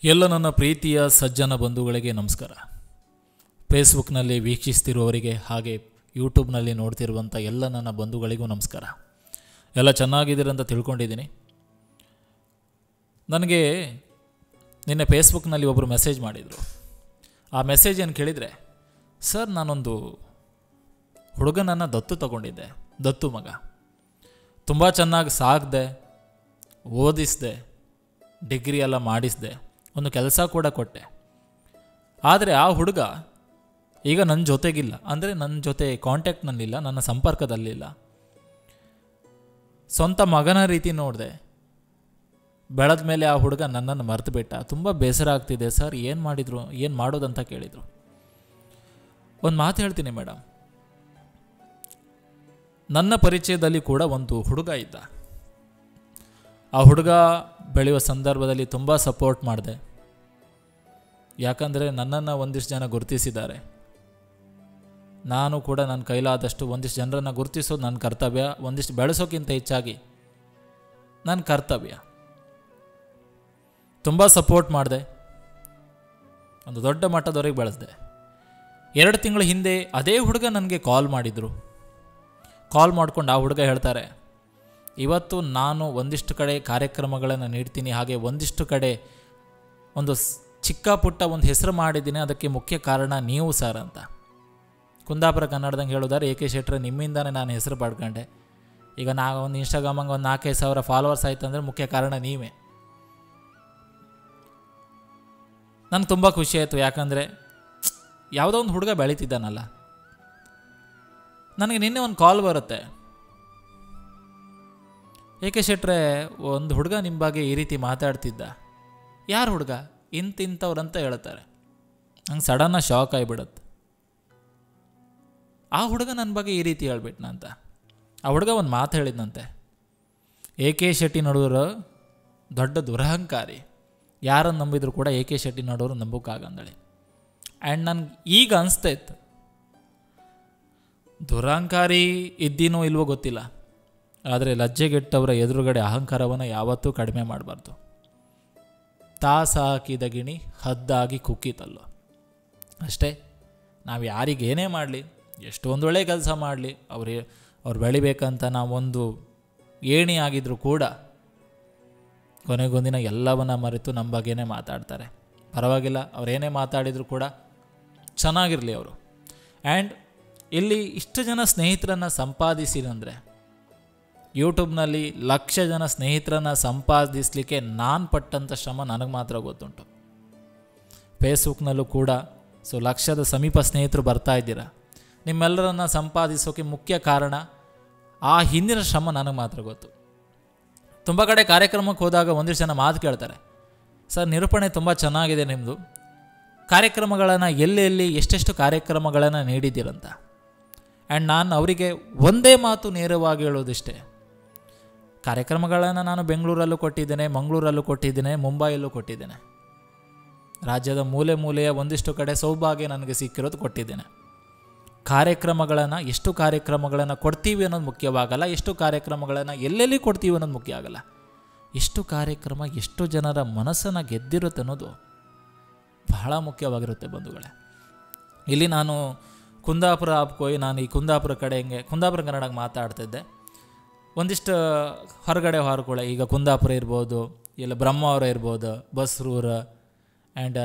ಎಲ್ಲ ನನ್ನ ಪ್ರೀತಿಯ ಸಜ್ಜನ ಬಂಧುಗಳಿಗೆ ನಮಸ್ಕಾರ. ಫೇಸ್ಬುಕ್ನಲ್ಲಿ ವೀಕ್ಷಿಸ್ತಿರುವವರಿಗೆ ಹಾಗೆ ಯೂಟ್ಯೂಬ್ನಲ್ಲಿ ನೋಡ್ತಿರುವಂಥ ಎಲ್ಲ ನನ್ನ ಬಂಧುಗಳಿಗೂ ನಮಸ್ಕಾರ. ಎಲ್ಲ ಚೆನ್ನಾಗಿದ್ದೀರಂತ ತಿಳ್ಕೊಂಡಿದ್ದೀನಿ. ನನಗೆ ನಿನ್ನೆ ಫೇಸ್ಬುಕ್ನಲ್ಲಿ ಒಬ್ಬರು ಮೆಸೇಜ್ ಮಾಡಿದರು. ಆ ಮೆಸೇಜ್ ಏನು ಕೇಳಿದರೆ, ಸರ್ ನಾನೊಂದು ಹುಡುಗನನ್ನು ದತ್ತು ತಗೊಂಡಿದ್ದೆ, ದತ್ತು ಮಗ. ತುಂಬ ಚೆನ್ನಾಗಿ ಸಾಕಿದೆ, ಓದಿಸಿದೆ, ಡಿಗ್ರಿ ಎಲ್ಲ ಮಾಡಿಸಿದೆ, ಒಂದು ಕೆಲಸ ಕೂಡ ಕೊಟ್ಟೆ. ಆದರೆ ಆ ಹುಡುಗ ಈಗ ನನ್ನ ಜೊತೆಗಿಲ್ಲ, ಅಂದರೆ ನನ್ನ ಜೊತೆ ಕಾಂಟ್ಯಾಕ್ಟ್ನಲ್ಲಿಲ್ಲ, ನನ್ನ ಸಂಪರ್ಕದಲ್ಲಿಲ್ಲ. ಸ್ವಂತ ಮಗನ ರೀತಿ ನೋಡಿದೆ. ಬೆಳೆದ ಮೇಲೆ ಆ ಹುಡುಗ ನನ್ನನ್ನು ಮರೆತು ಬಿಟ್ಟ. ತುಂಬ ಬೇಸರ ಆಗ್ತಿದೆ ಸರ್, ಏನು ಮಾಡೋದಂತ ಕೇಳಿದರು. ಒಂದು ಮಾತು ಹೇಳ್ತೀನಿ ಮೇಡಮ್, ನನ್ನ ಪರಿಚಯದಲ್ಲಿ ಕೂಡ ಒಂದು ಹುಡುಗ ಇದ್ದ. ಆ ಹುಡುಗ ಬೆಳೆಯುವ ಸಂದರ್ಭದಲ್ಲಿ ತುಂಬ ಸಪೋರ್ಟ್ ಮಾಡಿದೆ. ಯಾಕಂದರೆ ನನ್ನನ್ನು ಒಂದಿಷ್ಟು ಜನ ಗುರುತಿಸಿದ್ದಾರೆ. ನಾನು ಕೂಡ ನನ್ನ ಕೈಲಾದಷ್ಟು ಒಂದಿಷ್ಟು ಜನರನ್ನು ಗುರುತಿಸೋದು ನನ್ನ ಕರ್ತವ್ಯ, ಒಂದಿಷ್ಟು ಬೆಳೆಸೋಕ್ಕಿಂತ ಹೆಚ್ಚಾಗಿ ನನ್ನ ಕರ್ತವ್ಯ. ತುಂಬ ಸಪೋರ್ಟ್ ಮಾಡಿದೆ, ಒಂದು ದೊಡ್ಡ ಮಟ್ಟದವರೆಗೆ ಬೆಳೆಸಿದೆ. 2 ತಿಂಗಳ ಹಿಂದೆ ಅದೇ ಹುಡುಗ ನನಗೆ ಕಾಲ್ ಮಾಡಿದರು. ಕಾಲ್ ಮಾಡ್ಕೊಂಡು ಆ ಹುಡುಗ ಹೇಳ್ತಾರೆ, ಇವತ್ತು ನಾನು ಒಂದಿಷ್ಟು ಕಡೆ ಕಾರ್ಯಕ್ರಮಗಳನ್ನು ನೀಡ್ತೀನಿ, ಹಾಗೆ ಒಂದಿಷ್ಟು ಕಡೆ ಒಂದು ಚಿಕ್ಕ ಪುಟ್ಟ ಒಂದು ಹೆಸರು ಮಾಡಿದ್ದೀನಿ, ಅದಕ್ಕೆ ಮುಖ್ಯ ಕಾರಣ ನೀವು ಸರ್ ಅಂತ. ಕುಂದಾಪುರ ಕನ್ನಡದಂಗೆ ಹೇಳೋದಾರೆ, AK ಶೆಟ್ರೆ ನಿಮ್ಮಿಂದಾನೇ ನಾನು ಹೆಸರು ಪಡ್ಕೊಂಡೆ. ಈಗ ಒಂದು ಇನ್ಸ್ಟಾಗ್ರಾಮಂಗೆ ಒಂದು 4-5 ಸಾವಿರ ಫಾಲೋವರ್ಸ್ ಆಯ್ತು ಅಂದರೆ ಮುಖ್ಯ ಕಾರಣ ನೀವೇ. ನನಗೆ ತುಂಬ ಖುಷಿ ಆಯಿತು. ಯಾಕಂದರೆ ಯಾವುದೋ ಒಂದು ಹುಡುಗ ಬೆಳೀತಿದ್ದಾನಲ್ಲ. ನನಗೆ ನಿನ್ನೆ ಒಂದು ಕಾಲ್ ಬರುತ್ತೆ, AK ಶೆಟ್ರೆ ಒಂದು ಹುಡುಗ ನಿಮ್ಮ ಬಗ್ಗೆ ಈ ರೀತಿ ಮಾತಾಡ್ತಿದ್ದ. ಯಾರು ಹುಡುಗ? ಇಂಥವ್ರಂತ ಹೇಳ್ತಾರೆ. ನಂಗೆ ಸಡನ್ನಾಗಿ ಶಾಕ್ ಆಗಿಬಿಡುತ್ತೆ. ಆ ಹುಡುಗ ನನ್ನ ಬಗ್ಗೆ ಈ ರೀತಿ ಹೇಳ್ಬಿಟ್ನಂತ. ಆ ಹುಡುಗ ಒಂದು ಮಾತು ಹೇಳಿದ್ನಂತೆ, AK ಶೆಟ್ಟಿ ನಡುವರು ದೊಡ್ಡ ದುರಹಂಕಾರಿ, ಯಾರನ್ನು ನಂಬಿದ್ರು ಕೂಡ AK ಶೆಟ್ಟಿ ನಡುವರು ನಂಬೋಕ್ಕಾಗಂದಳಿ. ಆ್ಯಂಡ್ ನನಗೆ ಈಗ ಅನಿಸ್ತಾ ಇತ್ತು, ದುರಹಂಕಾರಿ ಇದ್ದೀನೋ ಇಲ್ವೋ ಗೊತ್ತಿಲ್ಲ, ಆದರೆ ಲಜ್ಜೆಗೆಟ್ಟವರ ಎದುರುಗಡೆ ಅಹಂಕಾರವನ್ನು ಯಾವತ್ತೂ ಕಡಿಮೆ ಮಾಡಬಾರ್ದು. ತಾಸ ಹಾಕಿದ ಗಿಣಿ ಹದ್ದಾಗಿ ಕುಕ್ಕಿತಲ್ಲೋ ಅಷ್ಟೇ. ನಾವು ಯಾರಿಗೇನೇ ಮಾಡಲಿ, ಎಷ್ಟೊಂದು ಒಳ್ಳೆ ಕೆಲಸ ಮಾಡಲಿ, ಅವ್ರು ಬೆಳಿಬೇಕಂತ ನಾವೊಂದು ಏಣಿ ಆಗಿದ್ರೂ ಕೂಡ ಕೊನೆಗೊಂದಿನ ಎಲ್ಲವನ್ನ ಮರೆತು ನಮ್ಮ ಬಗ್ಗೆನೇ ಮಾತಾಡ್ತಾರೆ. ಪರವಾಗಿಲ್ಲ, ಅವರೇನೇ ಮಾತಾಡಿದರೂ ಕೂಡ ಚೆನ್ನಾಗಿರಲಿ ಅವರು. ಆ್ಯಂಡ್ ಇಲ್ಲಿ ಇಷ್ಟು ಜನ ಸ್ನೇಹಿತರನ್ನು ಸಂಪಾದಿಸಿದಂದರೆ, ಯೂಟ್ಯೂಬ್ನಲ್ಲಿ 1,00,000 ಜನ ಸ್ನೇಹಿತರನ್ನು ಸಂಪಾದಿಸಲಿಕ್ಕೆ ನಾನು ಪಟ್ಟಂಥ ಶ್ರಮ ನನಗೆ ಮಾತ್ರ ಗೊತ್ತುಂಟು. ಫೇಸ್ಬುಕ್ನಲ್ಲೂ ಕೂಡ 1,00,000 ಸಮೀಪ ಸ್ನೇಹಿತರು ಬರ್ತಾ ಇದ್ದೀರಾ. ನಿಮ್ಮೆಲ್ಲರನ್ನು ಸಂಪಾದಿಸೋಕ್ಕೆ ಮುಖ್ಯ ಕಾರಣ ಆ ಹಿಂದಿನ ಶ್ರಮ ನನಗೆ ಮಾತ್ರ ಗೊತ್ತು. ತುಂಬ ಕಡೆ ಕಾರ್ಯಕ್ರಮಕ್ಕೆ ಹೋದಾಗ ಒಂದಿಷ್ಟು ಜನ ಮಾತು ಕೇಳ್ತಾರೆ, ಸರ್ ನಿರೂಪಣೆ ತುಂಬ ಚೆನ್ನಾಗಿದೆ ನಿಮ್ಮದು, ಕಾರ್ಯಕ್ರಮಗಳನ್ನು ಎಲ್ಲೆಲ್ಲಿ ಎಷ್ಟೆಷ್ಟು ಕಾರ್ಯಕ್ರಮಗಳನ್ನು ನೀಡಿದ್ದೀರಂತ. ಆ್ಯಂಡ್ ನಾನು ಅವರಿಗೆ ಒಂದೇ ಮಾತು ನೇರವಾಗಿ ಹೇಳೋದಿಷ್ಟೇ, ಕಾರ್ಯಕ್ರಮಗಳನ್ನು ನಾನು ಬೆಂಗಳೂರಲ್ಲೂ ಕೊಟ್ಟಿದ್ದೇನೆ, ಮಂಗಳೂರಲ್ಲೂ ಕೊಟ್ಟಿದ್ದೇನೆ, ಮುಂಬೈಯಲ್ಲೂ ಕೊಟ್ಟಿದ್ದೇನೆ. ರಾಜ್ಯದ ಮೂಲೆ ಮೂಲೆಯ ಒಂದಿಷ್ಟು ಕಡೆ ಸೌಭಾಗ್ಯ ನನಗೆ ಸಿಕ್ಕಿರೋದು ಕೊಟ್ಟಿದ್ದೇನೆ. ಎಷ್ಟು ಕಾರ್ಯಕ್ರಮಗಳನ್ನು ಕೊಡ್ತೀವಿ ಅನ್ನೋದು ಮುಖ್ಯವಾಗಲ್ಲ, ಎಷ್ಟು ಕಾರ್ಯಕ್ರಮಗಳನ್ನು ಎಲ್ಲೆಲ್ಲಿ ಕೊಡ್ತೀವಿ ಅನ್ನೋದು ಮುಖ್ಯ ಆಗಲ್ಲ. ಎಷ್ಟು ಕಾರ್ಯಕ್ರಮ ಎಷ್ಟು ಜನರ ಮನಸ್ಸನ್ನು ಗೆದ್ದಿರುತ್ತೆ ಅನ್ನೋದು ಬಹಳ ಮುಖ್ಯವಾಗಿರುತ್ತೆ ಬಂಧುಗಳೇ. ಇಲ್ಲಿ ನಾನು ಕುಂದಾಪುರ ಆಪ್ಕೋಯಿ, ನಾನು ಈ ಕುಂದಾಪುರ ಕಡೆ ಕುಂದಾಪುರ ಕನ್ನಡಕ್ಕೆ ಮಾತಾಡ್ತಿದ್ದೆ. ಒಂದಿಷ್ಟು ಹೊರಗಡೆ ಹೊರಗಡೆ, ಈಗ ಕುಂದಾಪುರ ಇರ್ಬೋದು, ಇಲ್ಲ ಬ್ರಹ್ಮಾವರ ಇರ್ಬೋದು, ಬಸ್ರೂರು ಆ್ಯಂಡ್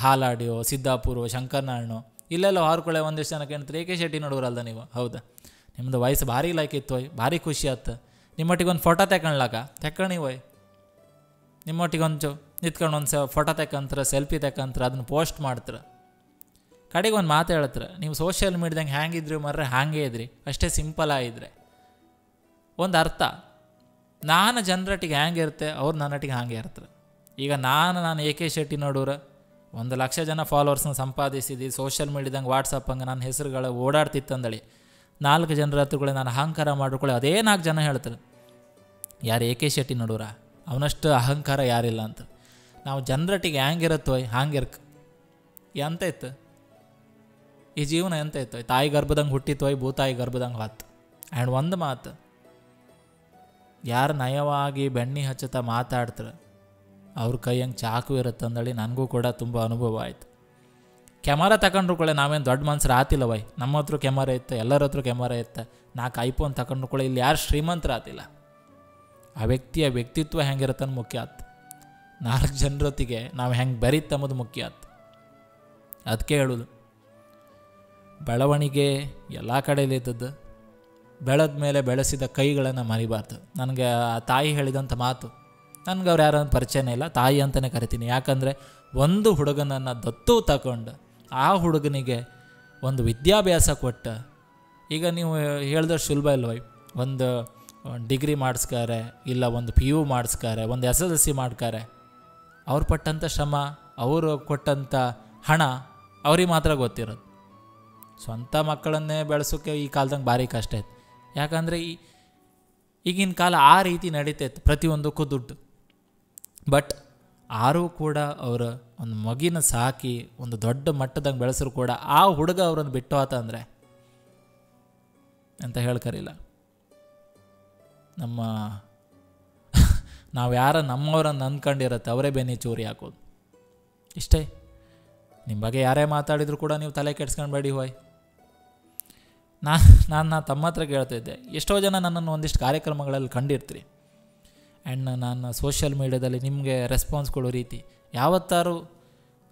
ಹಾಲಾಡಿಯೋ, ಸಿದ್ದಾಪುರ, ಶಂಕರನಾಳ್ನು, ಇಲ್ಲೆಲ್ಲ ಹೊರಗಡೆ ಒಂದಿಷ್ಟು ಜನ ಕೇಳ್ತಾರೆ, AK ಶೆಟ್ಟಿ ನೋಡೋರಲ್ದ ನೀವು? ಹೌದಾ, ನಿಮ್ಮದು ವಾಯ್ಸ್ ಭಾರಿ ಲೈಕ್ ಇತ್ತು, ಭಾರಿ ಖುಷಿ ಆಯ್ತು. ನಿಮ್ಮೊಟ್ಟಿಗೆ ಒಂದು ಫೋಟೋ ತೆಕ್ಕಣಿ ಹೋಯ್, ನಿಮ್ಮೊಟ್ಟಿಗೆ ಒಂದು ನಿಂತ್ಕೊಂಡು ಒಂದು ಫೋಟೋ ತೆಕ್ಕಂತಾರೆ, ಸೆಲ್ಫಿ ತೆಕ್ಕಂತಾರೆ, ಅದನ್ನು ಪೋಸ್ಟ್ ಮಾಡ್ತಾರೆ. ಕಡೆಗೆ ಒಂದು ಮಾತು ಹೇಳ್ತಾರೆ, ನೀವು ಸೋಷಿಯಲ್ ಮೀಡ್ಯಾದಂಗೆ ಹ್ಯಾಂಗಿದ್ರಿ ಮರ್ರೆ ಹಾಗೆ ಇದ್ರಿ, ಅಷ್ಟೇ ಸಿಂಪಲ್ ಆಗಿದ್ರೆ. ಒಂದು ಅರ್ಥ, ನಾನು ಜನರೊಟ್ಟಿಗೆ ಹ್ಯಾಂಗೆ ಇರುತ್ತೆ, ಅವ್ರು ನನ್ನೊಟ್ಟಿಗೆ ಹಾಗೆ ಇರ್ತಾರೆ. ಈಗ ನಾನು AK ಶೆಟ್ಟಿ ನೋಡೋರು 1,00,000 ಜನ ಫಾಲೋವರ್ಸ್ನ ಸಂಪಾದಿಸಿದ್ದು ಸೋಷಿಯಲ್ ಮೀಡ್ಯಾದಂಗೆ ವಾಟ್ಸಪ್ ಹಂಗೆ ನನ್ನ ಹೆಸರುಗಳು ಓಡಾಡ್ತಿತ್ತಂದಳಿ 4 ಜನರ ಹತ್ರಗಳೇ ನಾನು ಅಹಂಕಾರ ಮಾಡ್ಕೊಳ್ಳಿ, ಅದೇ 4 ಜನ ಹೇಳ್ತಾರೆ, ಯಾರು AK ಶೆಟ್ಟಿ ನೋಡೋರ, ಅವನಷ್ಟು ಅಹಂಕಾರ ಯಾರಿಲ್ಲ ಅಂತ. ನಾವು ಜನರೊಟ್ಟಿಗೆ ಹ್ಯಾಂಗಿರುತ್ತೋ ಹಾಂಗಿರ್ಕ ಎಂತ ಇತ್ತು ಈ ಜೀವನ, ಎಂತ ಇತ್ತು? ತಾಯಿ ಗರ್ಭದಂಗೆ ಹುಟ್ಟಿತ್ತೋಯ್, ಭೂತಾಯಿ ಗರ್ಭದಂಗೆ ಹೊತ್ತು. ಆ್ಯಂಡ್ ಒಂದು ಮಾತು, ಯಾರು ನಯವಾಗಿ ಬೆಣ್ಣೆ ಹಚ್ಚುತ್ತಾ ಮಾತಾಡ್ತಾರೆ ಅವ್ರ ಕೈ ಹೆಂಗೆ ಚಾಕು ಇರುತ್ತೆ ಅಂದೇಳಿ ನನಗೂ ಕೂಡ ತುಂಬ ಅನುಭವ ಆಯಿತು. ಕ್ಯಾಮರಾ ತಗೊಂಡ್ರು ಕೂಡ ನಾವೇನು ದೊಡ್ಡ ಮನ್ಸರು ಆತಿಲ್ಲ ವೈ, ನಮ್ಮ ಹತ್ರ ಕ್ಯಾಮರಾ ಇತ್ತು, ಎಲ್ಲರ ಹತ್ರ ಕ್ಯಾಮರಾ ಇತ್ತು, 4 ಐಫೋನ್ ತಗೊಂಡ್ರು ಕೂಡ ಇಲ್ಲಿ ಯಾರು ಶ್ರೀಮಂತರ ಆತಿಲ್ಲ. ಆ ವ್ಯಕ್ತಿಯ ವ್ಯಕ್ತಿತ್ವ ಹೆಂಗಿರುತ್ತೆ ಅನ್ನೋ ಮುಖ್ಯ ಆಯ್ತು. 4 ಜನರೊತ್ತಿಗೆ ನಾವು ಹೆಂಗೆ ಬೆರೀತ ಅಂಬುದು ಮುಖ್ಯ ಆಯ್ತು. ಅದಕ್ಕೆ ಹೇಳೋದು, ಬೆಳವಣಿಗೆ ಎಲ್ಲ ಕಡೆಯಲ್ಲಿ ಇದ್ದದ್ದು, ಬೆಳೆದ ಮೇಲೆ ಬೆಳೆಸಿದ ಕೈಗಳನ್ನು ಮರಿಬಾರ್ದು. ನನಗೆ ಆ ತಾಯಿ ಹೇಳಿದಂಥ ಮಾತು, ನನಗೆ ಅವ್ರು ಯಾರು ಪರಿಚಯನೇ ಇಲ್ಲ, ತಾಯಿ ಅಂತಲೇ ಕರಿತೀನಿ. ಯಾಕಂದರೆ ಒಂದು ಹುಡುಗನನ್ನು ದತ್ತು ತಗೊಂಡು ಆ ಹುಡುಗನಿಗೆ ಒಂದು ವಿದ್ಯಾಭ್ಯಾಸ ಕೊಟ್ಟ, ಈಗ ನೀವು ಹೇಳಿದಷ್ಟು ಸುಲಭ ಇಲ್ವೈ, ಒಂದು ಡಿಗ್ರಿ ಮಾಡಿಸ್ತಾರೆ, ಇಲ್ಲ ಒಂದು PU ಮಾಡಿಸ್ತಾರೆ, ಒಂದು SSLC ಮಾಡ್ತಾರೆ. ಅವ್ರು ಪಟ್ಟಂಥ ಶ್ರಮ, ಅವರು ಕೊಟ್ಟಂಥ ಹಣ ಅವ್ರಿಗೆ ಮಾತ್ರ ಗೊತ್ತಿರೋದು. ಸ್ವಂತ ಮಕ್ಕಳನ್ನೇ ಬೆಳೆಸೋಕ್ಕೆ ಈ ಕಾಲದಂಗೆ ಭಾರಿ ಕಷ್ಟ ಇತ್ತು. ಯಾಕಂದರೆ ಈಗಿನ ಕಾಲ ಆ ರೀತಿ ನಡೀತೈತೆ, ಪ್ರತಿಯೊಂದಕ್ಕೂ ದುಡ್ಡು. ಬಟ್ ಆರೂ ಕೂಡ ಅವರ ಒಂದು ಮಗಿನ ಸಾಕಿ ಒಂದು ದೊಡ್ಡ ಮಟ್ಟದಂಗೆ ಬೆಳೆಸರು ಕೂಡ ಆ ಹುಡುಗ ಅವರನ್ನು ಬಿಟ್ಟು ಆತ ಅಂದರೆ ಅಂತ ಹೇಳ್ಕರಿಲ್ಲ. ನಾವು ಯಾರ ನಮ್ಮವರನ್ನು ಅಂದ್ಕೊಂಡಿರತ್ತೆ ಅವರೇ ಬೆನ್ನಿ ಚೂರಿ ಹಾಕೋದು ಇಷ್ಟೇ. ನಿಮ್ಮ ಬಗ್ಗೆ ಯಾರೇ ಮಾತಾಡಿದ್ರು ಕೂಡ ನೀವು ತಲೆ ಕೆಡ್ಸ್ಕೊಂಡ್ಬೇಡಿ ಹೋಯ್. ನಾನು ತಮ್ಮ ಹತ್ರ ಕೇಳ್ತಾಯಿದ್ದೆ, ಎಷ್ಟೋ ಜನ ನನ್ನನ್ನು ಒಂದಿಷ್ಟು ಕಾರ್ಯಕ್ರಮಗಳಲ್ಲಿ ಕಂಡಿರ್ತೀರಿ. ಆ್ಯಂಡ್ ನಾನು ಸೋಷಿಯಲ್ ಮೀಡ್ಯಾದಲ್ಲಿ ನಿಮಗೆ ರೆಸ್ಪಾನ್ಸ್ ಕೊಡೋ ರೀತಿ ಯಾವತ್ತಾರು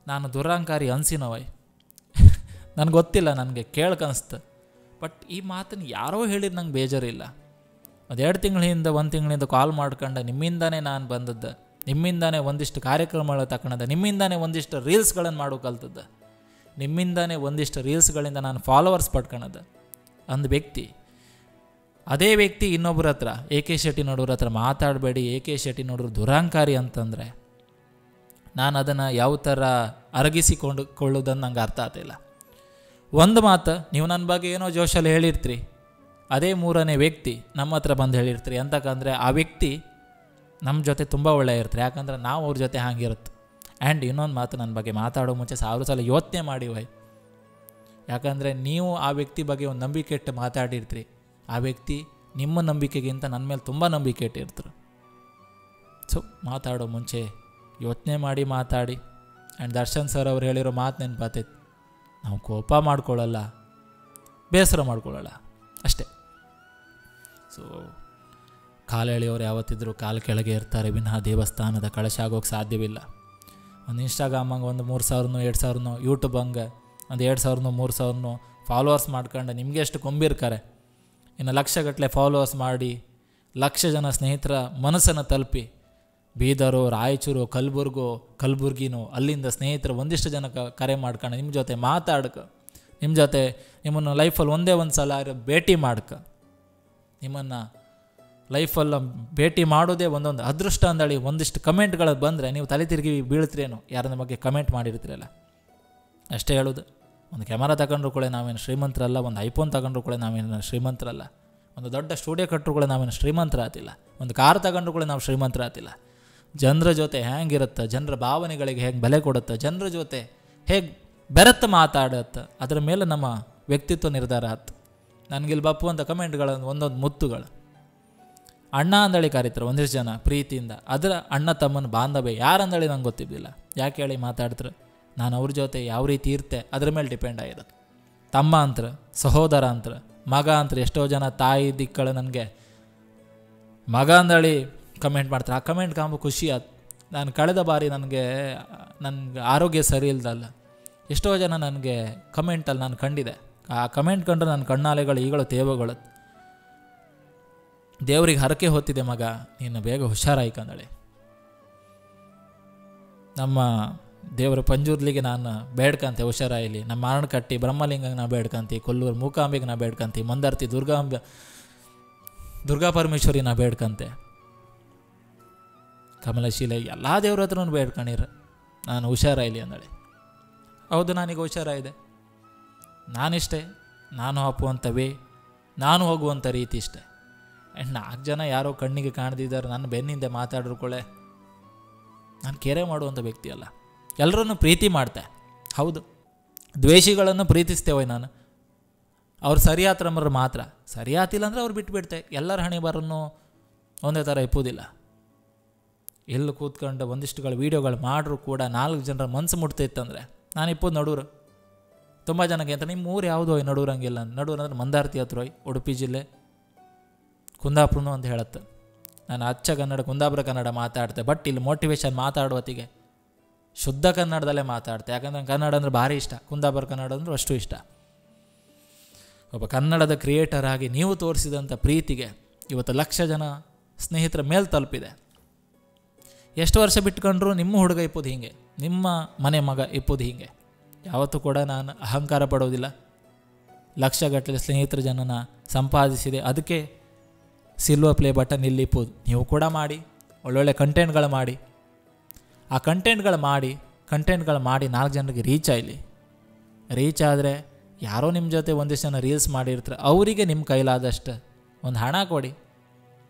ನಾನು ದುರಹಂಕಾರಿ ಅನ್ಸಿನವೈ ನನಗೆ ಗೊತ್ತಿಲ್ಲ, ನನಗೆ ಕೇಳ್ಕನ್ಸ್ತು. ಬಟ್ ಈ ಮಾತನ್ನು ಯಾರೋ ಹೇಳಿದ್ರೆ ನಂಗೆ ಬೇಜಾರಿಲ್ಲ. ಒಂದು 2 ತಿಂಗಳಿಂದ 1 ತಿಂಗಳಿಂದ ಕಾಲ್ ಮಾಡ್ಕೊಂಡು ನಿಮ್ಮಿಂದನೇ ನಾನು ಬಂದದ್ದು, ನಿಮ್ಮಿಂದನೇ ಒಂದಿಷ್ಟು ಕಾರ್ಯಕ್ರಮಗಳು ತಗೊಳದ, ನಿಮ್ಮಿಂದನೇ ಒಂದಿಷ್ಟು ರೀಲ್ಸ್ಗಳನ್ನು ಮಾಡೋ ಕಲ್ತದ್ದು, ನಿಮ್ಮಿಂದನೇ ಒಂದಿಷ್ಟು ರೀಲ್ಸ್ಗಳಿಂದ ನಾನು ಫಾಲೋವರ್ಸ್ ಪಡ್ಕೊಳೋದು ಅಂದ ವ್ಯಕ್ತಿ. ಅದೇ ವ್ಯಕ್ತಿ ಇನ್ನೊಬ್ಬರ ಹತ್ರ AK ಶೆಟ್ಟಿ ನೋಡೋರ ಹತ್ರ ಮಾತಾಡಬೇಡಿ, AK ಶೆಟ್ಟಿ ನೋಡೋರು ದುರಹಂಕಾರಿ ಅಂತಂದರೆ ನಾನು ಅದನ್ನು ಯಾವ ಥರ ಅರಗಿಸಿಕೊಳ್ಳೋದನ್ನು ನಂಗೆ ಅರ್ಥ ಆಗ್ತಿಲ್ಲ. ಒಂದು ಮಾತು, ನೀವು ನನ್ನ ಬಗ್ಗೆ ಏನೋ ಜೋಶಲ್ಲಿ ಹೇಳಿರ್ತೀರಿ, ಅದೇ 3ನೇ ವ್ಯಕ್ತಿ ನಮ್ಮ ಹತ್ರ ಬಂದು ಹೇಳಿರ್ತೀರಿ. ಅಂತಕಂದರೆ ಆ ವ್ಯಕ್ತಿ ನಮ್ಮ ಜೊತೆ ತುಂಬ ಒಳ್ಳೆಯ ಇರ್ತಾರೆ, ಯಾಕಂದರೆ ನಾವು ಅವ್ರ ಜೊತೆ ಹಾಗಿರುತ್ತೆ. ಆ್ಯಂಡ್ ಇನ್ನೊಂದು ಮಾತು, ನನ್ನ ಬಗ್ಗೆ ಮಾತಾಡೋ ಮುಂಚೆ 1000 ಸಲ ಯೋಚನೆ ಮಾಡಿ ವೈ. ಯಾಕಂದರೆ ನೀವು ಆ ವ್ಯಕ್ತಿ ಬಗ್ಗೆ ಒಂದು ನಂಬಿಕೆ ಇಟ್ಟು ಮಾತಾಡಿರ್ತೀರಿ, ಆ ವ್ಯಕ್ತಿ ನಿಮ್ಮ ನಂಬಿಕೆಗಿಂತ ನನ್ನ ಮೇಲೆ ತುಂಬ ನಂಬಿಕೆ ಇಟ್ಟಿರ್ತಾರೆ. ಸೊ ಮಾತಾಡೋ ಮುಂಚೆ ಯೋಚನೆ ಮಾಡಿ ಮಾತಾಡಿ. ಆ್ಯಂಡ್ ದರ್ಶನ್ ಸರ್ ಅವ್ರು ಹೇಳಿರೋ ಮಾತು ನೆನಪಾತೈತೆ, ನಾವು ಕೋಪ ಮಾಡ್ಕೊಳ್ಳಲ್ಲ, ಬೇಸರ ಮಾಡ್ಕೊಳ್ಳಲ್ಲ ಅಷ್ಟೇ. ಸೊ ಕಾಲು ಎಳೆಯೋರು ಯಾವತ್ತಿದ್ರೂ ಕಾಲು ಕೆಳಗೆ ಇರ್ತಾರೆ ವಿನಃ ದೇವಸ್ಥಾನದ ಕಳಶ ಆಗೋಕ್ಕೆ ಸಾಧ್ಯವಿಲ್ಲ. ಒಂದು ಇನ್ಸ್ಟಾಗ್ರಾಮಂಗೆ ಒಂದು 3000 2000 ಯೂಟ್ಯೂಬ್ ಹಂಗೆ ಒಂದು 2000 3000 ಫಾಲೋವರ್ಸ್ ಮಾಡ್ಕೊಂಡು ನಿಮಗೆ ಎಷ್ಟು ಕೊಂಬಿರ್ತಾರೆ. ಇನ್ನು ಲಕ್ಷಗಟ್ಟಲೆ ಫಾಲೋವರ್ಸ್ ಮಾಡಿ ಲಕ್ಷ ಜನ ಸ್ನೇಹಿತರ ಮನಸ್ಸನ್ನು ತಲುಪಿ ಬೀದರು, ರಾಯಚೂರು, ಕಲಬುರ್ಗಿನೋ ಅಲ್ಲಿಂದ ಸ್ನೇಹಿತರು ಒಂದಿಷ್ಟು ಜನ ಕರೆ ಮಾಡ್ಕೊಂಡು ನಿಮ್ಮ ಜೊತೆ ಮಾತಾಡ್ಕ, ನಿಮ್ಮ ಜೊತೆ ನಿಮ್ಮನ್ನು ಲೈಫಲ್ಲಿ ಒಂದೇ ಒಂದು ಸಲ ಭೇಟಿ ಮಾಡ್ಕ, ನಿಮ್ಮನ್ನು ಲೈಫಲ್ಲಿ ಭೇಟಿ ಮಾಡೋದೇ ಒಂದೊಂದು ಅದೃಷ್ಟ ಅಂದೇಳಿ ಒಂದಿಷ್ಟು ಕಮೆಂಟ್ಗಳು ಬಂದರೆ ನೀವು ತಲೆ ತಿರುಗಿ ಬೀಳ್ತೀರೇನೋ ಯಾರನ್ನ ಬಗ್ಗೆ ಕಮೆಂಟ್ ಮಾಡಿರ್ತೀರಲ್ಲ. ಅಷ್ಟೇ ಹೇಳೋದು, ಒಂದು ಕ್ಯಾಮರಾ ತಗೊಂಡ್ರು ಕೂಡ ನಾವೇನು ಶ್ರೀಮಂತರಲ್ಲ, ಒಂದು ಐಫೋನ್ ತಗೊಂಡ್ರು ಕೂಡ ನಾವೇನು ಶ್ರೀಮಂತರಲ್ಲ, ಒಂದು ದೊಡ್ಡ ಸ್ಟುಡಿಯೋ ಕಟ್ಟರು ಕೂಡ ನಾವೇನು ಶ್ರೀಮಂತರ ಆತಿಲ್ಲ, ಒಂದು ಕಾರ್ ತಗೊಂಡ್ರು ಕೂಡ ನಾವು ಶ್ರೀಮಂತರ ಆತಿಲ್ಲ. ಜನರ ಜೊತೆ ಹೆಂಗಿರುತ್ತೆ, ಜನರ ಭಾವನೆಗಳಿಗೆ ಹೇಗೆ ಬೆಲೆ ಕೊಡುತ್ತೆ, ಜನರ ಜೊತೆ ಹೇಗೆ ಬೆರೆತು ಮಾತಾಡುತ್ತೆ, ಅದರ ಮೇಲೆ ನಮ್ಮ ವ್ಯಕ್ತಿತ್ವ ನಿರ್ಧಾರ ಆಯ್ತು. ನನಗಿಲ್ಲಿ ಬಪ್ಪು ಅಂತ ಕಮೆಂಟ್ಗಳು ಒಂದೊಂದು ಮುತ್ತುಗಳು. ಅಣ್ಣ ಅಂದಳಿ ಕರೀತಾರೆ ಒಂದಿಷ್ಟು ಜನ ಪ್ರೀತಿಯಿಂದ, ಅದರ ಅಣ್ಣ ತಮ್ಮನ ಬಾಂಧವ್ಯ ಯಾರಂದಳಿ ನಂಗೆ ಗೊತ್ತಿದ್ದಿಲ್ಲ. ಯಾಕೆ ಹೇಳಿ ಮಾತಾಡ್ತಾರೆ, ನಾನು ಅವ್ರ ಜೊತೆ ಯಾವ ರೀತಿ ಇರ್ತೆ ಅದ್ರ ಮೇಲೆ ಡಿಪೆಂಡ್ ಆಗಿರುತ್ತೆ. ತಮ್ಮ ಅಂತಾರೆ, ಸಹೋದರ ಅಂತಾರೆ, ಮಗ ಅಂತಾರೆ. ಎಷ್ಟೋ ಜನ ತಾಯಿ ದಿಕ್ಕಳು ನನಗೆ ಮಗ ಅಂದಳಿ ಕಮೆಂಟ್ ಮಾಡ್ತಾರೆ. ಆ ಕಮೆಂಟ್ ಕಾಂಬ ಖುಷಿ ಆಯ್ತು. ನಾನು ಕಳೆದ ಬಾರಿ ನನಗೆ ಆರೋಗ್ಯ ಸರಿ ಇಲ್ದಲ್ಲ ಎಷ್ಟೋ ಜನ ನನಗೆ ಕಮೆಂಟಲ್ಲಿ ನಾನು ಕಂಡಿದೆ. ಆ ಕಮೆಂಟ್ ಕಂಡ್ರೆ ನನ್ನ ಕಣ್ಣಾಲೆಗಳು ಈಗಳು ತೇವಗಳು. ದೇವ್ರಿಗೆ ಹರಕೆ ಹೊತ್ತಿದೆ, ಮಗ ನೀನು ಬೇಗ ಹುಷಾರಾಯ್ಕಂದಳೆ. ನಮ್ಮ ದೇವರ ಪಂಜುರ್ಲಿಗೆ ನಾನು ಬೇಡ್ಕಂತೆ ಹುಷಾರಾಯಿಲಿ. ನಮ್ಮ ಮಾರಣಕಟ್ಟಿ ಬ್ರಹ್ಮಲಿಂಗಗೆ ನಾ ಬೇಡ್ಕಂತಿ, ಕೊಲ್ಲೂರು ಮೂಕಾಂಬಿಗೆ ನಾ ಬೇಡ್ಕಂತಿ, ಮಂದರ್ತಿ ದುರ್ಗಾ ಪರಮೇಶ್ವರಿ ನಾ ಬೇಡ್ಕಂತೆ, ಕಮಲಶೀಲೆ ಎಲ್ಲ ದೇವ್ರ ಹತ್ರನೂ ಬೇಡ್ಕೊಂಡಿರ ನಾನು ಹುಷಾರಾಯಿಲಿ ಅಂದಳೆ. ಹೌದು, ನಾನೀಗ ಹುಷಾರಾಯಿದೆ. ನಾನಿಷ್ಟೇ, ನಾನು ಹಾಪುವಂಥವೇ, ನಾನು ಹೋಗುವಂಥ ರೀತಿ ಇಷ್ಟೆ. ಆ್ಯಂಡ್ 4 ಜನ ಯಾರೋ ಕಣ್ಣಿಗೆ ಕಾಣ್ದಿದ್ದಾರೆ ನನ್ನ ಬೆನ್ನಿಂದೆ ಮಾತಾಡ್ರು ಕೂಡ ನಾನು ಕೇರೆ ಮಾಡುವಂಥ ವ್ಯಕ್ತಿ ಅಲ್ಲ. ಎಲ್ಲರನ್ನು ಪ್ರೀತಿ ಮಾಡ್ತೆ, ಹೌದು, ದ್ವೇಷಿಗಳನ್ನು ಪ್ರೀತಿಸ್ತೇವೆ. ನಾನು ಅವ್ರು ಸರಿಯಾತ್ರಮ್ರ ಮಾತ್ರ, ಸರಿಯಾತಿಲ್ಲ ಅಂದರೆ ಅವ್ರು ಬಿಟ್ಟುಬಿಡ್ತೆ. ಎಲ್ಲರ ಹಣೆ ಬರನ್ನು ಒಂದೇ ಥರ ಇಪ್ಪುವುದಿಲ್ಲ. ಎಲ್ಲಿ ಕೂತ್ಕೊಂಡು ಒಂದಿಷ್ಟುಗಳು ವೀಡಿಯೋಗಳು ಮಾಡ್ರೂ ಕೂಡ 4 ಜನರ ಮನಸ್ಸು ಮುಟ್ತಿತ್ತಂದರೆ ನಾನು ಇಪ್ಪೋದು ನಡೂರು. ತುಂಬ ಜನಕ್ಕೆ ಅಂತ ನಿಮ್ಮ ಊರು ಯಾವುದು ಹೋಯ್ ನಡೂರು ಹಂಗಿಲ್ಲ. ನಡೂರು ಅಂದರೆ ಮಂದಾರ್ತಿ ಹತ್ರ ಹೋಯ್, ಉಡುಪಿ ಜಿಲ್ಲೆ ಕುಂದಾಪುರನು ಅಂತ ಹೇಳುತ್ತೆ. ನಾನು ಅಚ್ಚ ಕನ್ನಡ ಕುಂದಾಪುರ ಕನ್ನಡ ಮಾತಾಡ್ತೆ, ಬಟ್ ಇಲ್ಲಿ ಮೋಟಿವೇಶನ್ ಮಾತಾಡುವತ್ತಿಗೆ ಶುದ್ಧ ಕನ್ನಡದಲ್ಲೇ ಮಾತಾಡ್ತೆ. ಯಾಕಂದ್ರೆ ನಂಗೆ ಕನ್ನಡ ಅಂದರೆ ಭಾರಿ ಇಷ್ಟ, ಕುಂದಾಪುರ ಕನ್ನಡ ಅಂದ್ರೆ ಅಷ್ಟು ಇಷ್ಟ. ಒಬ್ಬ ಕನ್ನಡದ ಕ್ರಿಯೇಟರ್ ಆಗಿ ನೀವು ತೋರಿಸಿದಂಥ ಪ್ರೀತಿಗೆ ಇವತ್ತು 1,00,000 ಜನ ಸ್ನೇಹಿತರ ಮೇಲೆ ತಲುಪಿದೆ. ಎಷ್ಟು ವರ್ಷ ಬಿಟ್ಕೊಂಡ್ರು ನಿಮ್ಮ ಹುಡುಗ ಇಪ್ಪೋದು ಹೀಗೆ, ನಿಮ್ಮ ಮನೆ ಮಗ ಇಪ್ಪೋದು ಹೀಗೆ. ಯಾವತ್ತೂ ಕೂಡ ನಾನು ಅಹಂಕಾರ ಪಡೋದಿಲ್ಲ. ಲಕ್ಷಗಟ್ಟಲೆ ಸ್ನೇಹಿತರ ಜನನ ಸಂಪಾದಿಸಿದೆ, ಅದಕ್ಕೆ ಸಿಲ್ವರ್ ಪ್ಲೇ ಬಟನ್ ಇಲ್ಲಿ ಇಪ್ಪೋದು. ನೀವು ಕೂಡ ಮಾಡಿ, ಒಳ್ಳೊಳ್ಳೆ ಕಂಟೆಂಟ್ಗಳು ಮಾಡಿ. ಆ ಕಂಟೆಂಟ್ಗಳು ಮಾಡಿ 4 ಜನರಿಗೆ ರೀಚ್ ಆಗಲಿ. ರೀಚ್ ಆದರೆ ಯಾರೋ ನಿಮ್ಮ ಜೊತೆ ಒಂದಿಷ್ಟು ಜನ ರೀಲ್ಸ್ ಮಾಡಿರ್ತಾರೆ, ಅವರಿಗೆ ನಿಮ್ಮ ಕೈಲಾದಷ್ಟು ಒಂದು ಹಣ ಕೊಡಿ.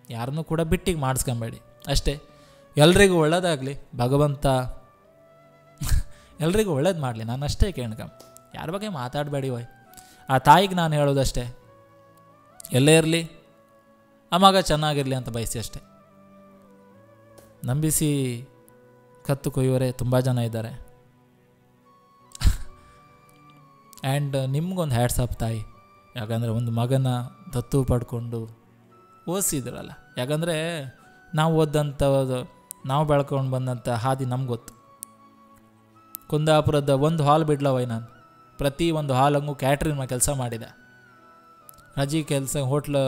ಯಾರನ್ನೂ ಕೂಡ ಬಿಟ್ಟಿಗೆ ಮಾಡಿಸ್ಕೊಂಬೇಡಿ ಅಷ್ಟೇ. ಎಲ್ರಿಗೂ ಒಳ್ಳೇದಾಗಲಿ, ಭಗವಂತ ಎಲ್ರಿಗೂ ಒಳ್ಳೇದು ಮಾಡಲಿ. ನಾನು ಅಷ್ಟೇ ಕೇಳ್ಕೊ, ಯಾರ ಬಗ್ಗೆ ಮಾತಾಡಬೇಡಿ ಹೋಯ್. ಆ ತಾಯಿಗೆ ನಾನು ಹೇಳೋದಷ್ಟೇ, ಎಲ್ಲೇ ಇರಲಿ ಆ ಮಗ ಚೆನ್ನಾಗಿರಲಿ ಅಂತ ಬಯಸಿ ಅಷ್ಟೆ. ನಂಬಿಸಿ ಕತ್ತು ಕೊಯ್ಯೋರೆ ತುಂಬ ಜನ ಇದ್ದಾರೆ. ಆ್ಯಂಡ್ ನಿಮ್ಗೊಂದು ಹ್ಯಾಟ್ಸ್ ಆಫ್ ತಾಯಿ, ಯಾಕಂದರೆ ಒಂದು ಮಗನ ದತ್ತು ಪಡ್ಕೊಂಡು ಓದಿಸಿದ್ರಲ್ಲ. ಯಾಕಂದರೆ ನಾವು ಓದಂಥದ್ದು, ನಾವು ಬೆಳ್ಕೊಂಡು ಬಂದಂಥ ಹಾದಿ ನಮ್ಗೆ ಗೊತ್ತು. ಕುಂದಾಪುರದ ಒಂದು ಹಾಲ್ ಬಿಡ್ಲವೈ ನಾನು, ಪ್ರತಿ ಒಂದು ಹಾಲಂಗೂ ಕ್ಯಾಟ್ರಿಂಗ್ ಕೆಲಸ ಮಾಡಿದೆ. ರಜೆ ಕೆಲಸ ಹೋಟ್ಲು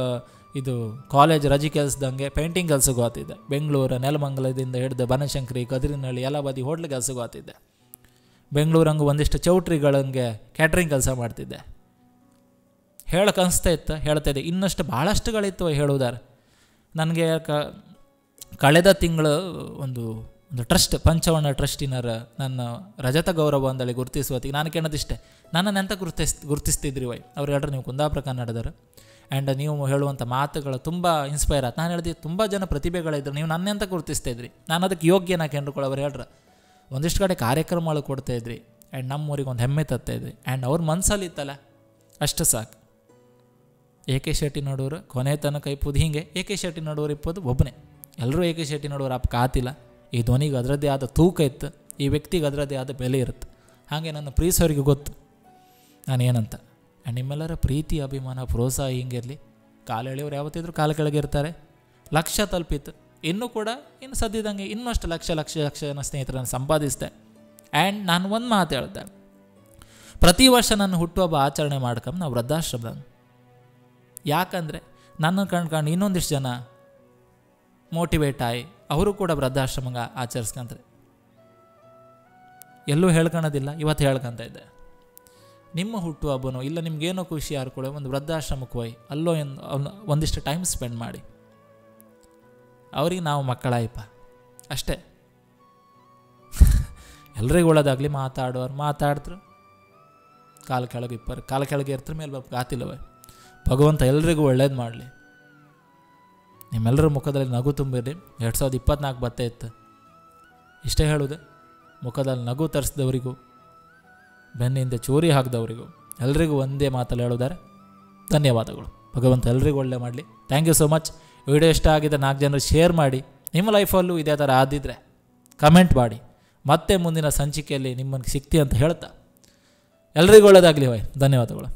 ಇದು ಕಾಲೇಜ್ ರಜೆ ಕೆಲಸದಂಗೆ ಪೇಂಟಿಂಗ್ ಕೆಲಸಕ್ಕೆ ಹೋಗ್ತಿದ್ದೆ. ಬೆಂಗಳೂರು ನೆಲಮಂಗಲದಿಂದ ಹಿಡಿದು ಬನಶಂಕರಿ, ಕದಿರಿನಹಳ್ಳಿ ಎಲ್ಲ ಬದಿ ಹೋಟ್ಲ್ ಕೆಲಸಕ್ಕೆ ಹೋಗ್ತಿದ್ದೆ. ಬೆಂಗಳೂರಂಗೆ ಒಂದಿಷ್ಟು ಚೌಟ್ರಿಗಳಂಗೆ ಕ್ಯಾಟ್ರಿಂಗ್ ಕೆಲಸ ಮಾಡ್ತಿದ್ದೆ. ಹೇಳಕ್ಕೆ ಅನಿಸ್ತಾ ಇತ್ತು, ಹೇಳ್ತಾ ಇದ್ದೆ. ಇನ್ನಷ್ಟು ಭಾಳಷ್ಟುಗಳಿತ್ತು ಹೇಳುವುದಾರೆ. ನನಗೆ ಕಳೆದ ತಿಂಗಳು ಒಂದು ಟ್ರಸ್ಟ್, ಪಂಚವರ್ಣ ಟ್ರಸ್ಟಿನರ ನನ್ನ ರಜತ ಗೌರವ ಅಂದಳಿ ಗುರುತಿಸುವತ್ತಿಗೆ ನಾನು ಕೇಳೋದಿಷ್ಟೇ, ನನ್ನನ್ನು ಎಂತ ಗುರುತಿಸ್ತಿದ್ರಿ ವೈ. ಅವ್ರು ಹೇಳ್ರೆ ನೀವು ಕುಂದಾಪುರ ಕನ್ನಡದವರು, ಆ್ಯಂಡ್ ನೀವು ಹೇಳುವಂಥ ಮಾತುಗಳು ತುಂಬ ಇನ್ಸ್ಪೈರ್ ಆಯ್ತು. ನಾನು ಹೇಳಿದೆ ತುಂಬ ಜನ ಪ್ರತಿಭೆಗಳಿದ್ರು, ನೀವು ನನ್ನೆಂತ ಗುರುತಿಸ್ತಾಯಿದ್ರಿ, ನಾನು ಅದಕ್ಕೆ ಯೋಗ್ಯನ ಕೇಂದ್ರಗಳು. ಅವ್ರು ಹೇಳ್ರೆ ಒಂದಿಷ್ಟು ಕಡೆ ಕಾರ್ಯಕ್ರಮಗಳು ಕೊಡ್ತಾಯಿದ್ರಿ, ಆ್ಯಂಡ್ ನಮ್ಮೂರಿಗೆ ಒಂದು ಹೆಮ್ಮೆ ತರ್ತಾಯಿದ್ರಿ. ಆ್ಯಂಡ್ ಅವ್ರ ಮನಸ್ಸಲ್ಲಿ ಇತ್ತಲ್ಲ, ಅಷ್ಟು ಸಾಕು. ಎ.ಕೆ. ಶೆಟ್ಟಿ ನೋಡೋರು ಕೊನೆ ತನಕ ಇಪ್ಪೋದು ಹೀಗೆ. ಎ.ಕೆ. ಶೆಟ್ಟಿ ನೋಡೋರು ಇಪ್ಪೋದು ಒಬ್ಬನೇ. ಎಲ್ಲರೂ ಎ.ಕೆ. ಶೆಟ್ಟಿ ನೋಡೋರು ಅಪ್ಪ ಕಾತಿಲ್ಲ. ಈ ಧ್ವನಿಗೆ ಅದರದ್ದೇ ಆದ ತೂಕ ಇತ್ತು, ಈ ವ್ಯಕ್ತಿಗೆ ಅದರದ್ದೇ ಆದ ಬೆಲೆ ಇರುತ್ತೆ. ಹಾಗೆ ನನ್ನ ಪ್ರೀಸೋರಿಗೆ ಗೊತ್ತು ನಾನೇನಂತ. ಆ್ಯಂಡ್ ನಿಮ್ಮೆಲ್ಲರ ಪ್ರೀತಿ, ಅಭಿಮಾನ, ಪ್ರೋತ್ಸಾಹ ಹಿಂಗಿರಲಿ. ಕಾಲು ಎಳೆಯವ್ರು ಯಾವತ್ತಿದ್ರು ಕಾಲು ಕೆಳಗೆ ಇರ್ತಾರೆ. 1,00,000 ತಲುಪಿತ್ತು. ಇನ್ನೂ ಕೂಡ ಇನ್ನು ಸದ್ಯದಂಗೆ ಇನ್ನಷ್ಟು ಲಕ್ಷ ಜನ ಸ್ನೇಹಿತರನ್ನು ಸಂಪಾದಿಸಿದೆ. ಆ್ಯಂಡ್ ನಾನು ಒಂದು ಮಾತು ಹೇಳ್ದೆ, ಪ್ರತಿ ವರ್ಷ ನನ್ನ ಹುಟ್ಟುಹಬ್ಬ ಆಚರಣೆ ಮಾಡ್ಕೊಂಡು ನಾವು ವೃದ್ಧಾಶ್ರಮದ. ಯಾಕಂದರೆ ನನ್ನ ಕಂಡ್ಕೊಂಡು ಇನ್ನೊಂದಿಷ್ಟು ಜನ ಮೋಟಿವೇಟ್ ಆಗಿ ಅವರು ಕೂಡ ವೃದ್ಧಾಶ್ರಮಂಗೆ ಆಚರಿಸ್ಕೊಂತಾರೆ. ಎಲ್ಲೂ ಹೇಳ್ಕೊಳೋದಿಲ್ಲ, ಇವತ್ತು ಹೇಳ್ಕೊತ ಇದ್ದೆ. ನಿಮ್ಮ ಹುಟ್ಟುಹಬ್ಬನೋ ಇಲ್ಲ ನಿಮ್ಗೇನೋ ಖುಷಿ ಯಾರು ಕೂಡ ಒಂದು ವೃದ್ಧಾಶ್ರಮಕ್ಕೆ ಹೋಗಿ ಅಲ್ಲೋ ಒಂದಿಷ್ಟು ಟೈಮ್ ಸ್ಪೆಂಡ್ ಮಾಡಿ. ಅವ್ರಿಗೆ ನಾವು ಮಕ್ಕಳಾಯಪ್ಪ ಅಷ್ಟೇ. ಎಲ್ರಿಗೂ ಒಳ್ಳೇದಾಗಲಿ. ಮಾತಾಡೋರು ಮಾತಾಡಿದ್ರು, ಕಾಲು ಕೆಳಗೆ ಇರ್ತರ ಮೇಲೆ ಗಾತಿಲ್ಲವೇ. ಭಗವಂತ ಎಲ್ರಿಗೂ ಒಳ್ಳೇದು ಮಾಡಲಿ. ನಿಮ್ಮೆಲ್ಲರ ಮುಖದಲ್ಲಿ ನಗು ತುಂಬಿರಿ. 2024 ಬತ್ತೆ ಇತ್ತು. ಇಷ್ಟೇ ಹೇಳೋದು, ಮುಖದಲ್ಲಿ ನಗು ತರಿಸಿದವರಿಗೂ ಬೆನ್ನಿಂದ ಚೂರಿ ಹಾಕಿದವರಿಗೂ ಎಲ್ರಿಗೂ ಒಂದೇ ಮಾತಲ್ಲಿ ಹೇಳೋದಾರೆ ಧನ್ಯವಾದಗಳು. ಭಗವಂತ ಎಲ್ರಿಗೂ ಒಳ್ಳೆ ಮಾಡಲಿ. Thank you so much. Video ಇಷ್ಟ ಆಗಿದೆ 4 ಜನರು ಶೇರ್ ಮಾಡಿ. ನಿಮ್ಮ ಲೈಫಲ್ಲೂ ಇದೇ ಥರ ಆದಿದ್ರೆ ಕಮೆಂಟ್ ಮಾಡಿ. ಮತ್ತೆ ಮುಂದಿನ ಸಂಚಿಕೆಯಲ್ಲಿ ನಿಮ್ಮನ್ನು ಸಿಗ್ತೀವಿ ಅಂತ ಹೇಳ್ತಾ ಎಲ್ರಿಗೂ ಒಳ್ಳೆಯದಾಗಲಿ. ಧನ್ಯವಾದಗಳು.